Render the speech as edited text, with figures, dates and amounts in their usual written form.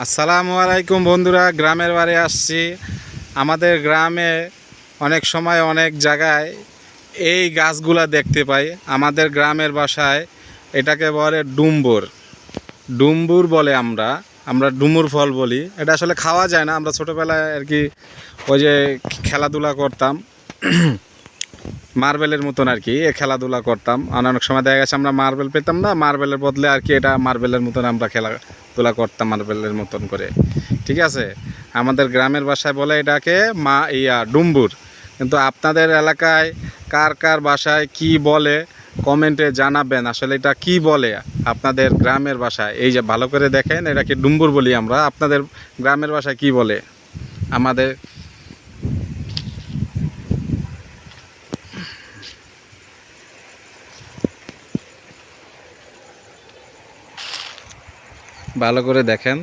আসসালামু আলাইকুম বন্ধুরা, গ্রামের বাড়ি আসছি। আমাদের গ্রামে অনেক সময় অনেক জায়গায় এই গাছগুলা দেখতে পাই। আমাদের গ্রামের ভাষায় এটাকে বলে ডুম্বুর। ডুম্বুর বলে আমরা আমরা ডুমুর ফল বলি। এটা আসলে খাওয়া যায় না। আমরা ছোটোবেলায় আর কি ওই যে খেলাধুলা করতাম মার্বেলের মতন আর কি, খেলাধুলা করতাম। অনেক সময় দেখা গেছে আমরা মার্বেল পেতাম না, মার্বেলের বদলে আর কি এটা মার্বেলের মতন আমরা খেলাধুলা করতাম মার্বেলের মতন করে। ঠিক আছে, আমাদের গ্রামের ভাষায় বলে এটাকে ডুম্বুর। কিন্তু আপনাদের এলাকায় কার কার ভাষায় কি বলে কমেন্টে জানাবেন। আসলে এটা কি বলে আপনাদের গ্রামের ভাষায়, এই যে ভালো করে দেখেন, এটাকে ডুম্বুর বলি আমরা। আপনাদের গ্রামের ভাষায় কি বলে আমাদের ভালো করে দেখেন।